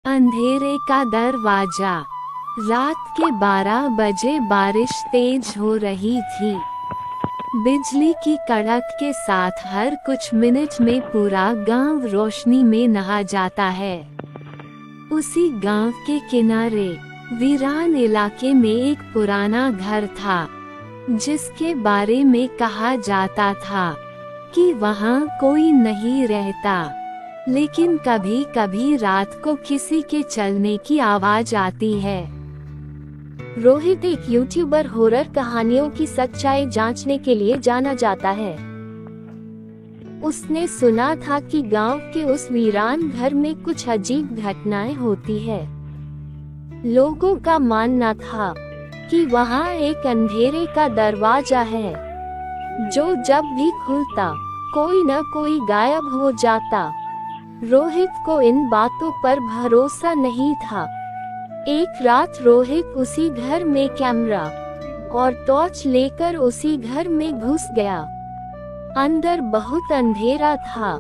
अंधेरे का दरवाजा। रात के 12 बजे बारिश तेज हो रही थी। बिजली की कड़क के साथ हर कुछ मिनट में पूरा गांव रोशनी में नहा जाता है। उसी गांव के किनारे वीरान इलाके में एक पुराना घर था, जिसके बारे में कहा जाता था कि वहां कोई नहीं रहता, लेकिन कभी कभी रात को किसी के चलने की आवाज आती है। रोहित एक यूट्यूबर हॉरर कहानियों की सच्चाई जांचने के लिए जाना जाता है। उसने सुना था कि गांव के उस वीरान घर में कुछ अजीब घटनाएं होती है। लोगों का मानना था कि वहां एक अंधेरे का दरवाजा है, जो जब भी खुलता कोई न कोई गायब हो जाता। रोहित को इन बातों पर भरोसा नहीं था। एक रात रोहित उसी घर में कैमरा और टॉर्च लेकर उसी घर में घुस गया। अंदर बहुत अंधेरा था।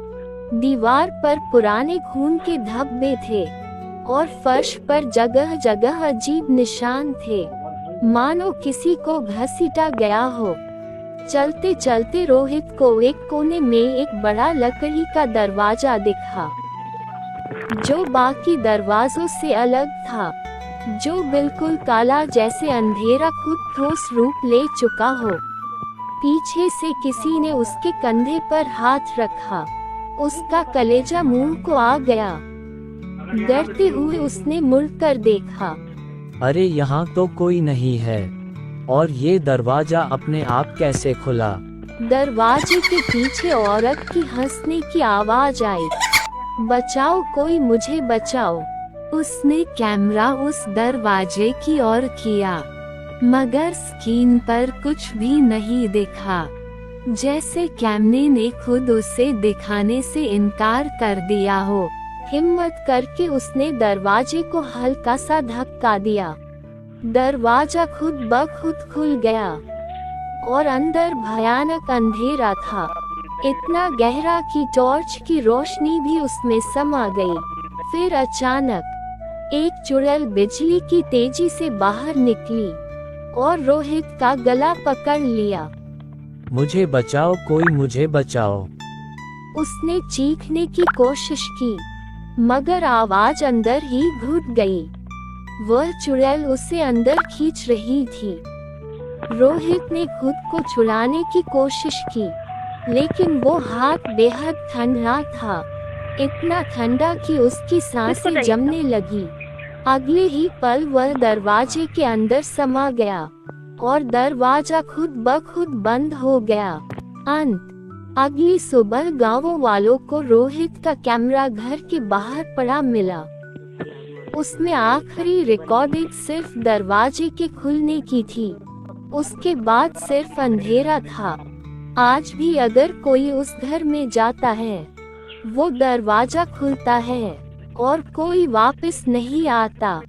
दीवार पर पुराने खून के धब्बे थे और फर्श पर जगह जगह अजीब निशान थे, मानो किसी को घसीटा गया हो। चलते चलते रोहित को एक कोने में एक बड़ा लकड़ी का दरवाजा दिखा, जो बाकी दरवाजों से अलग था, जो बिल्कुल काला, जैसे अंधेरा खुद ठोस रूप ले चुका हो। पीछे से किसी ने उसके कंधे पर हाथ रखा। उसका कलेजा मुंह को आ गया। डरते हुए उसने मुड़कर देखा। अरे यहाँ तो कोई नहीं है, और ये दरवाजा अपने आप कैसे खुला? दरवाजे के पीछे औरत की हंसने की आवाज आई। बचाओ, कोई मुझे बचाओ। उसने कैमरा उस दरवाजे की ओर किया, मगर स्क्रीन पर कुछ भी नहीं दिखा, जैसे कैमरे ने खुद उसे दिखाने से इनकार कर दिया हो। हिम्मत करके उसने दरवाजे को हल्का सा धक्का दिया। दरवाजा खुद ब खुद खुल गया और अंदर भयानक अंधेरा था, इतना गहरा कि टॉर्च की रोशनी भी उसमें समा गई। फिर अचानक एक चुड़ैल बिजली की तेजी से बाहर निकली और रोहित का गला पकड़ लिया। मुझे बचाओ, कोई मुझे बचाओ। उसने चीखने की कोशिश की, मगर आवाज अंदर ही घुट गई। वह चुड़ैल उसे अंदर खींच रही थी। रोहित ने खुद को छुड़ाने की कोशिश की, लेकिन वो हाथ बेहद ठंडा था, इतना ठंडा कि उसकी सांसें जमने लगी। अगले ही पल वह दरवाजे के अंदर समा गया और दरवाजा खुद ब खुद बंद हो गया। अंत अगली सुबह गाँव वालों को रोहित का कैमरा घर के बाहर पड़ा मिला। उसमें आखिरी रिकॉर्डिंग सिर्फ दरवाजे के खुलने की थी। उसके बाद सिर्फ अंधेरा था। आज भी अगर कोई उस घर में जाता है, वो दरवाजा खुलता है और कोई वापस नहीं आता।